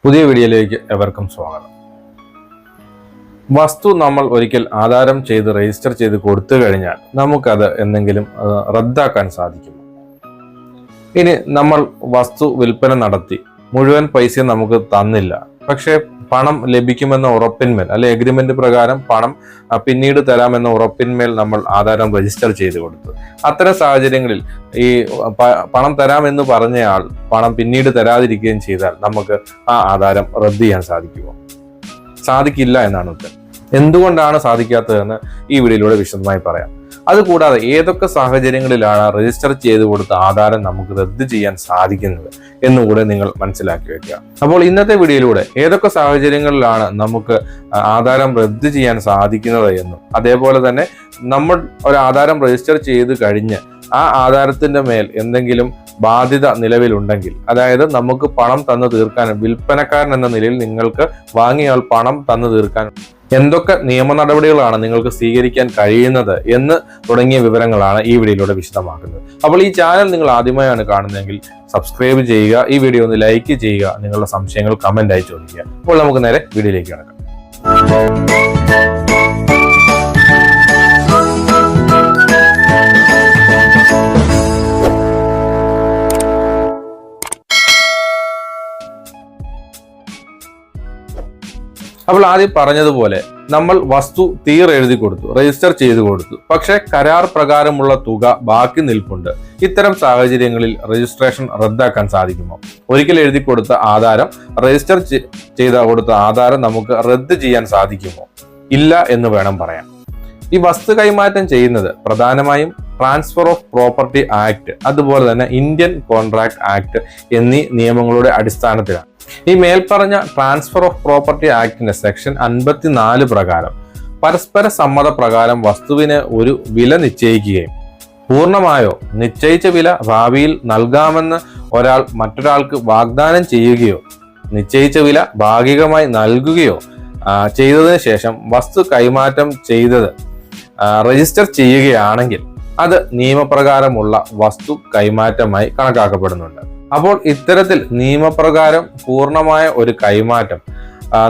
പുതിയ വീഡിയോയിലേക്ക് എവർക്കും സ്വാഗതം. വസ്തു നമ്മൾ ഒരിക്കൽ ആധാരം ചെയ്ത് രജിസ്റ്റർ ചെയ്ത് കൊടുത്തു കഴിഞ്ഞാൽ നമുക്കത് എന്തെങ്കിലും റദ്ദാക്കാൻ സാധിക്കും. ഇനി നമ്മൾ വസ്തു വിൽപ്പന നടത്തി മുഴുവൻ പൈസ നമുക്ക് തന്നില്ല, പക്ഷേ പണം ലഭിക്കുമെന്ന ഉറപ്പിന്മേൽ അല്ലെ എഗ്രിമെന്റ് പ്രകാരം പണം പിന്നീട് തരാമെന്ന ഉറപ്പിന്മേൽ നമ്മൾ ആധാരം രജിസ്റ്റർ ചെയ്ത് കൊടുത്തു. അത്തരം സാഹചര്യങ്ങളിൽ ഈ പണം തരാമെന്ന് പറഞ്ഞയാൾ പണം പിന്നീട് തരാതിരിക്കുകയും ചെയ്താൽ നമുക്ക് ആ ആധാരം റദ്ദ് ചെയ്യാൻ സാധിക്കുമോ? സാധിക്കില്ല എന്നാണ് ഉത്തരം. എന്തുകൊണ്ടാണ് സാധിക്കാത്തതെന്ന് ഈ വീഡിയോയിലൂടെ വിശദമായി പറയാം. അതുകൂടാതെ ഏതൊക്കെ സാഹചര്യങ്ങളിലാണ് രജിസ്റ്റർ ചെയ്ത് കൊടുത്ത ആധാരം നമുക്ക് റദ്ദ് ചെയ്യാൻ സാധിക്കുന്നത് എന്നുകൂടെ നിങ്ങൾ മനസ്സിലാക്കി വെക്കുക. അപ്പോൾ ഇന്നത്തെ വീഡിയോയിലൂടെ ഏതൊക്കെ സാഹചര്യങ്ങളിലാണ് നമുക്ക് ആധാരം റദ്ദ് ചെയ്യാൻ സാധിക്കുന്നത് എന്നും, അതേപോലെ തന്നെ നമ്മൾ ഒരു ആധാരം രജിസ്റ്റർ ചെയ്ത് കഴിഞ്ഞ് ആ ആധാരത്തിന്റെ മേൽ എന്തെങ്കിലും ബാധ്യത നിലവിലുണ്ടെങ്കിൽ, അതായത് നമുക്ക് പണം തന്നു തീർക്കാൻ, വിൽപ്പനക്കാരൻ എന്ന നിലയിൽ നിങ്ങൾക്ക് വാങ്ങിയാൽ പണം തന്നു തീർക്കാൻ എന്തൊക്കെ നിയമ നടപടികളാണ് നിങ്ങൾക്ക് സ്വീകരിക്കാൻ കഴിയുന്നത് എന്ന് തുടങ്ങിയ വിവരങ്ങളാണ് ഈ വീഡിയോയിലൂടെ വിശദമാക്കുന്നത്. അപ്പോൾ ഈ ചാനൽ നിങ്ങൾ ആദ്യമായാണ് കാണുന്നതെങ്കിൽ സബ്സ്ക്രൈബ് ചെയ്യുക, ഈ വീഡിയോ ഒന്ന് ലൈക്ക് ചെയ്യുക, നിങ്ങളുടെ സംശയങ്ങൾ കമന്റായി ചോദിക്കുക. അപ്പോൾ നമുക്ക് നേരെ വീഡിയോയിലേക്ക് കടക്കാം. അപ്പോൾ ആദ്യം പറഞ്ഞതുപോലെ നമ്മൾ വസ്തു എഴുതി കൊടുത്തു, രജിസ്റ്റർ ചെയ്തു കൊടുത്തു, പക്ഷെ കരാർ പ്രകാരമുള്ള തുക ബാക്കി നിൽപ്പുണ്ട്. ഇത്തരം സാഹചര്യങ്ങളിൽ രജിസ്ട്രേഷൻ റദ്ദാക്കാൻ സാധിക്കുമോ? ഒരിക്കൽ എഴുതി കൊടുത്ത ആധാരം, രജിസ്റ്റർ ചെയ്ത കൊടുത്ത ആധാരം നമുക്ക് റദ്ദ് ചെയ്യാൻ സാധിക്കുമോ? ഇല്ല എന്ന് വേണം പറയാൻ. ഈ വസ്തു കൈമാറ്റം ചെയ്യുന്നത് പ്രധാനമായും ട്രാൻസ്ഫർ ഓഫ് പ്രോപ്പർട്ടി ആക്ട്, അതുപോലെ തന്നെ ഇന്ത്യൻ കോൺട്രാക്ട് ആക്ട് എന്നീ നിയമങ്ങളുടെ അടിസ്ഥാനത്തിലാണ്. ഈ മേൽപ്പറഞ്ഞ ട്രാൻസ്ഫർ ഓഫ് പ്രോപ്പർട്ടി ആക്ടിന്റെ സെക്ഷൻ 54 പ്രകാരം പരസ്പര സമ്മത പ്രകാരം വസ്തുവിന് ഒരു വില നിശ്ചയിക്കുകയും പൂർണ്ണമായോ നിശ്ചയിച്ച വില ഭാവിയിൽ നൽകാമെന്ന് ഒരാൾ മറ്റൊരാൾക്ക് വാഗ്ദാനം ചെയ്യുകയോ നിശ്ചയിച്ച വില ഭാഗികമായി നൽകുകയോ ചെയ്തതിനു ശേഷം വസ്തു കൈമാറ്റം ചെയ്തത് രജിസ്റ്റർ ചെയ്യുകയാണെങ്കിൽ അത് നിയമപ്രകാരമുള്ള വസ്തു കൈമാറ്റമായി കണക്കാക്കപ്പെടുന്നുണ്ട്. അപ്പോൾ ഇത്തരത്തിൽ നിയമപ്രകാരം പൂർണ്ണമായ ഒരു കൈമാറ്റം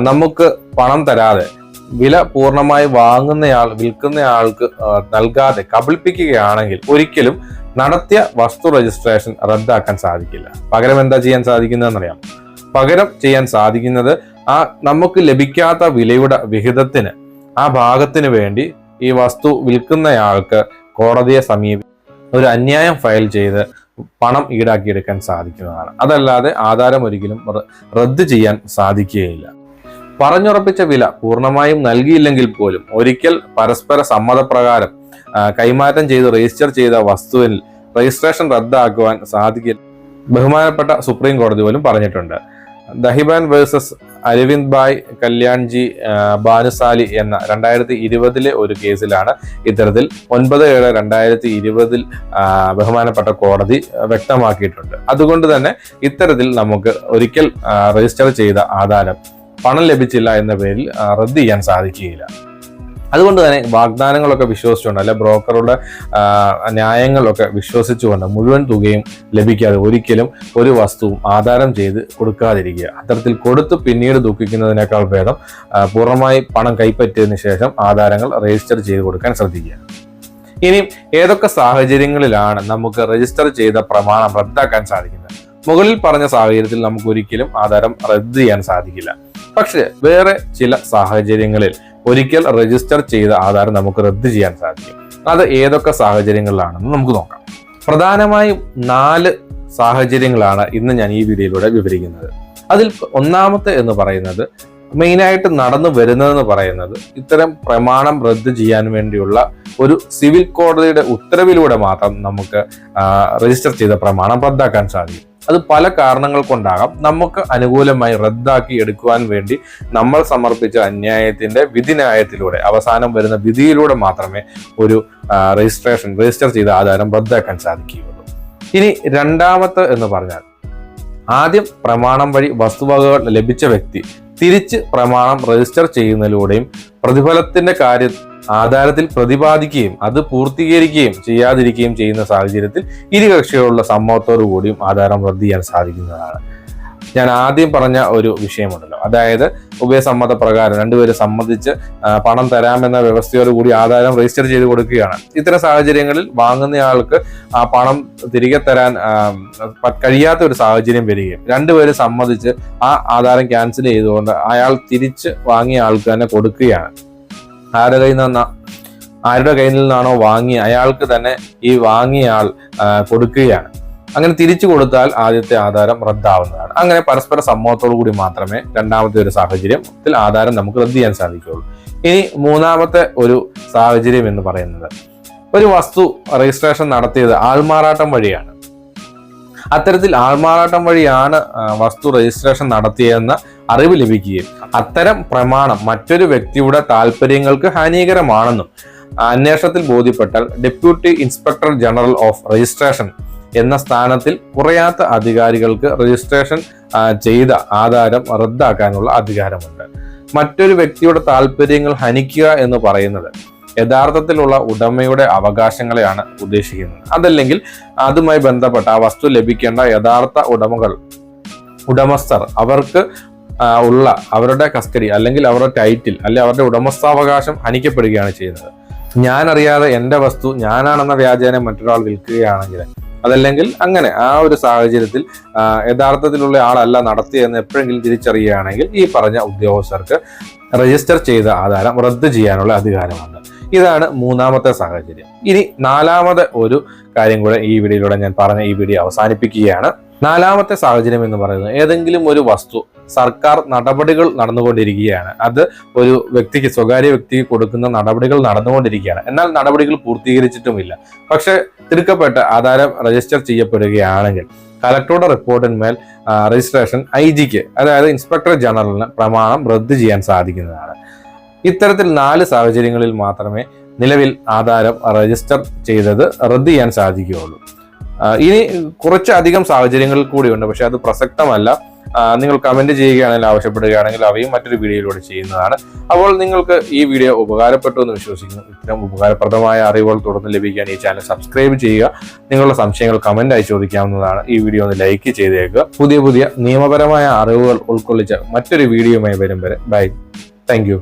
നമുക്ക് പണം തരാതെ വില പൂർണ്ണമായി വാങ്ങുന്നയാൾ വിൽക്കുന്നയാൾക്ക് നൽകാതെ കബളിപ്പിക്കുകയാണെങ്കിൽ ഒരിക്കലും നടത്തിയ വസ്തു രജിസ്ട്രേഷൻ റദ്ദാക്കാൻ സാധിക്കില്ല. പകരം എന്താ ചെയ്യാൻ സാധിക്കുന്നതെന്നറിയാം. പകരം ചെയ്യാൻ സാധിക്കുന്നത് നമുക്ക് ലഭിക്കാത്ത വിലയുടെ വിഹിതത്തിന് ആ ഭാഗത്തിന് വേണ്ടി ഈ വസ്തു വിൽക്കുന്നയാൾക്ക് കോടതിയെ സമീപിച്ച് ഒരു അന്യായം ഫയൽ ചെയ്ത് പണം ഈടാക്കിയെടുക്കാൻ സാധിക്കുന്നതാണ്. അതല്ലാതെ ആധാരം ഒരിക്കലും റദ്ദ് ചെയ്യാൻ സാധിക്കുകയില്ല. പറഞ്ഞുറപ്പിച്ച വില പൂർണ്ണമായും നൽകിയില്ലെങ്കിൽ പോലും ഒരിക്കൽ പരസ്പര സമ്മതപ്രകാരം കൈമാറ്റം ചെയ്ത് രജിസ്റ്റർ ചെയ്ത വസ്തുവിൽ രജിസ്ട്രേഷൻ റദ്ദാക്കുവാൻ സാധിക്കില്ല. ബഹുമാനപ്പെട്ട സുപ്രീം കോടതി പോലും പറഞ്ഞിട്ടുണ്ട്. ദഹിബാൻ വേഴ്സസ് അരവിന്ദ് ഭായ് കല്യാൺജി ബാനുസാലി എന്ന 2020 ഒരു കേസിലാണ് ഇത്തരത്തിൽ 9/7/2020 ബഹുമാനപ്പെട്ട കോടതി വ്യക്തമാക്കിയിട്ടുണ്ട്. അതുകൊണ്ട് തന്നെ ഇത്തരത്തിൽ നമുക്ക് ഒരിക്കൽ രജിസ്റ്റർ ചെയ്ത ആധാരം പണം ലഭിച്ചില്ല എന്ന പേരിൽ റദ്ദ് ചെയ്യാൻ സാധിക്കുകയില്ല. അതുകൊണ്ട് തന്നെ വാഗ്ദാനങ്ങളൊക്കെ വിശ്വസിച്ചുകൊണ്ട് അല്ലെ ബ്രോക്കറുടെ ന്യായങ്ങളൊക്കെ വിശ്വസിച്ചുകൊണ്ട് മുഴുവൻ തുകയും ലഭിക്കാതെ ഒരിക്കലും ഒരു വസ്തുവും ആധാരം ചെയ്ത് കൊടുക്കാതിരിക്കുക. അത്തരത്തിൽ കൊടുത്ത് പിന്നീട് ദുഃഖിക്കുന്നതിനേക്കാൾ ഭേദം പൂർണ്ണമായി പണം കൈപ്പറ്റിയതിനു ശേഷം ആധാരങ്ങൾ രജിസ്റ്റർ ചെയ്ത് കൊടുക്കാൻ ശ്രദ്ധിക്കുക. ഇനി ഏതൊക്കെ സാഹചര്യങ്ങളിലാണ് നമുക്ക് രജിസ്റ്റർ ചെയ്ത പ്രമാണം റദ്ദാക്കാൻ സാധിക്കുന്നത്? മുകളിൽ പറഞ്ഞ സാഹചര്യത്തിൽ നമുക്ക് ഒരിക്കലും ആധാരം റദ്ദ് ചെയ്യാൻ സാധിക്കില്ല. പക്ഷേ വേറെ ചില സാഹചര്യങ്ങളിൽ ഒരിക്കൽ രജിസ്റ്റർ ചെയ്ത ആധാരം നമുക്ക് റദ്ദ് ചെയ്യാൻ സാധിക്കും. അത് ഏതൊക്കെ സാഹചര്യങ്ങളിലാണെന്ന് നമുക്ക് നോക്കാം. പ്രധാനമായും 4 സാഹചര്യങ്ങളാണ് ഇന്ന് ഞാൻ ഈ വീഡിയോയിലൂടെ വിവരിക്കുന്നത്. അതിൽ ഒന്നാമത്തെ എന്ന് പറയുന്നത്, മെയിനായിട്ട് നടന്നു വരുന്നതെന്ന് പറയുന്നത്, ഇത്തരം പ്രമാണം റദ്ദ് ചെയ്യാൻ വേണ്ടിയുള്ള ഒരു സിവിൽ കോടതിയുടെ ഉത്തരവിലൂടെ മാത്രം നമുക്ക് രജിസ്റ്റർ ചെയ്ത പ്രമാണം റദ്ദാക്കാൻ സാധിക്കും. അത് പല കാരണങ്ങൾ കൊണ്ടാകാം. നമുക്ക് അനുകൂലമായി റദ്ദാക്കി എടുക്കുവാൻ വേണ്ടി നമ്മൾ സമർപ്പിച്ച അന്യായത്തിന്റെ വിധിന്യായത്തിലൂടെ അവസാനം വരുന്ന വിധിയിലൂടെ മാത്രമേ ഒരു രജിസ്റ്റർ ചെയ്ത ആധാരം റദ്ദാക്കാൻ സാധിക്കുകയുള്ളൂ. ഇനി രണ്ടാമത്തെ എന്ന് പറഞ്ഞാൽ, ആദ്യം പ്രമാണം വഴി വസ്തുവകകൾ ലഭിച്ച വ്യക്തി തിരിച്ച് പ്രമാണം രജിസ്റ്റർ ചെയ്യുന്നതിലൂടെയും പ്രതിഫലത്തിന്റെ കാര്യം ആധാരത്തിൽ പ്രതിപാദിക്കുകയും അത് പൂർത്തീകരിക്കുകയും ചെയ്യാതിരിക്കുകയും ചെയ്യുന്ന സാഹചര്യത്തിൽ ഇരുകക്ഷികളുടെ സമ്മതത്തോടു കൂടിയും ആധാരം റദ്ദ് ചെയ്യാൻ സാധിക്കുന്നതാണ്. ഞാൻ ആദ്യം പറഞ്ഞ ഒരു വിഷയമുണ്ടല്ലോ, അതായത് ഉഭയസമ്മത പ്രകാരം രണ്ടുപേരും സമ്മതിച്ച് പണം തരാമെന്ന വ്യവസ്ഥയോടുകൂടി ആധാരം രജിസ്റ്റർ ചെയ്ത് കൊടുക്കുകയാണ്. ഇത്തരം സാഹചര്യങ്ങളിൽ വാങ്ങുന്നയാൾക്ക് ആ പണം തിരികെ തരാൻ കഴിയാത്ത ഒരു സാഹചര്യം വരികയും രണ്ടുപേരും സമ്മതിച്ച് ആ ആധാരം ക്യാൻസൽ ചെയ്തുകൊണ്ട് അയാൾ തിരിച്ച് വാങ്ങിയ ആൾക്ക് തന്നെ കൊടുക്കുകയാണ്. ആരുടെ കയ്യിൽ നിന്നാണോ വാങ്ങി അയാൾക്ക് തന്നെ ഈ വാങ്ങിയ ആൾ കൊടുക്കുകയാണ്. അങ്ങനെ തിരിച്ചു കൊടുത്താൽ ആദ്യത്തെ ആധാരം റദ്ദാവുന്നതാണ്. അങ്ങനെ പരസ്പര സമ്മതത്തോടു കൂടി മാത്രമേ രണ്ടാമത്തെ ഒരു സാഹചര്യത്തിൽ ആധാരം നമുക്ക് റദ്ദ് ചെയ്യാൻ സാധിക്കുകയുള്ളൂ. ഇനി മൂന്നാമത്തെ ഒരു സാഹചര്യം എന്ന് പറയുന്നത്, ഒരു വസ്തു രജിസ്ട്രേഷൻ നടത്തിയത് ആൾമാറാട്ടം വഴിയാണ്. അത്തരത്തിൽ ആൾമാറാട്ടം വഴിയാണ് വസ്തു രജിസ്ട്രേഷൻ നടത്തിയതെന്ന അറിവ് ലഭിക്കുകയും അത്തരം പ്രമാണം മറ്റൊരു വ്യക്തിയുടെ താല്പര്യങ്ങൾക്ക് ഹാനികരമാണെന്നും അന്വേഷണത്തിൽ ബോധ്യപ്പെട്ടാൽ deputy inspector general of registration എന്ന സ്ഥാനത്തിൽ കുറയാത്ത അധികാരികൾക്ക് രജിസ്ട്രേഷൻ ചെയ്ത ആധാരം റദ്ദാക്കാനുള്ള അധികാരമുണ്ട്. മറ്റൊരു വ്യക്തിയുടെ താല്പര്യങ്ങൾ ഹനിക്കുക എന്ന് പറയുന്നത് യഥാർത്ഥത്തിലുള്ള ഉടമയുടെ അവകാശങ്ങളെയാണ് ഉദ്ദേശിക്കുന്നത്. അതല്ലെങ്കിൽ അതുമായി ബന്ധപ്പെട്ട ആ വസ്തു ലഭിക്കേണ്ട യഥാർത്ഥ ഉടമസ്ഥർ അവർക്ക് ഉള്ള അവരുടെ കസ്റ്റഡി അല്ലെങ്കിൽ അവരുടെ ടൈറ്റിൽ അല്ലെങ്കിൽ അവരുടെ ഉടമസ്ഥാവകാശം ഹനിക്കപ്പെടുകയാണ് ചെയ്യുന്നത്. ഞാൻ അറിയാതെ എൻ്റെ വസ്തു ഞാനാണെന്ന വ്യാജേന മറ്റൊരാൾ വിൽക്കുകയാണെങ്കിൽ, അതല്ലെങ്കിൽ അങ്ങനെ ആ ഒരു സാഹചര്യത്തിൽ യഥാർത്ഥത്തിലുള്ള ആളല്ല നടത്തിയെന്ന് എപ്പോഴെങ്കിലും തിരിച്ചറിയുകയാണെങ്കിൽ ഈ പറഞ്ഞ ഉദ്യോഗസ്ഥർക്ക് രജിസ്റ്റർ ചെയ്ത ആധാരം റദ്ദ് ചെയ്യാനുള്ള അധികാരമുണ്ട്. ഇതാണ് മൂന്നാമത്തെ സാഹചര്യം. ഇനി നാലാമത്തെ ഒരു കാര്യം കൂടെ ഈ വീഡിയോയിലൂടെ ഞാൻ പറഞ്ഞ ഈ വീഡിയോ അവസാനിപ്പിക്കുകയാണ്. നാലാമത്തെ സാഹചര്യം എന്ന് പറയുന്നത്, ഏതെങ്കിലും ഒരു വസ്തു സർക്കാർ നടപടികൾ നടന്നുകൊണ്ടിരിക്കുകയാണ്, അത് ഒരു വ്യക്തിക്ക് സ്വകാര്യ വ്യക്തിക്ക് കൊടുക്കുന്ന നടപടികൾ നടന്നുകൊണ്ടിരിക്കുകയാണ്, എന്നാൽ നടപടികൾ പൂർത്തീകരിച്ചിട്ടുമില്ല. പക്ഷെ തിടുക്കപ്പെട്ട് ആധാരം രജിസ്റ്റർ ചെയ്യപ്പെടുകയാണെങ്കിൽ കലക്ടറുടെ റിപ്പോർട്ടിന്മേൽ രജിസ്ട്രേഷൻ IG-ക്ക്, അതായത് ഇൻസ്പെക്ടർ ജനറലിന് പ്രമാണം റദ്ദ് ചെയ്യാൻ സാധിക്കുന്നതാണ്. ഇത്തരത്തിൽ 4 സാഹചര്യങ്ങളിൽ മാത്രമേ നിലവിൽ ആധാരം രജിസ്റ്റർ ചെയ്തത് റദ്ദ് ചെയ്യാൻ സാധിക്കുകയുള്ളൂ. ഇനി കുറച്ചധികം സാഹചര്യങ്ങളിൽ കൂടിയുണ്ട്, പക്ഷെ അത് പ്രസക്തമല്ല. നിങ്ങൾ കമന്റ് ചെയ്യുകയാണെങ്കിൽ, ആവശ്യപ്പെടുകയാണെങ്കിൽ അവയും മറ്റൊരു വീഡിയോയിലൂടെ ചെയ്യുന്നതാണ്. അപ്പോൾ നിങ്ങൾക്ക് ഈ വീഡിയോ ഉപകാരപ്പെട്ടു എന്ന് വിശ്വസിക്കുന്നു. ഇത്തരം ഉപകാരപ്രദമായ അറിവുകൾ തുടർന്ന് ലഭിക്കാൻ ഈ ചാനൽ സബ്സ്ക്രൈബ് ചെയ്യുക. നിങ്ങളുടെ സംശയങ്ങൾ കമന്റായി ചോദിക്കാവുന്നതാണ്. ഈ വീഡിയോ ഒന്ന് ലൈക്ക് ചെയ്തേക്കുക. പുതിയ നിയമപരമായ അറിവുകൾ ഉൾക്കൊള്ളിച്ച മറ്റൊരു വീഡിയോയുമായി വരും വരെ ബൈ. Thank you.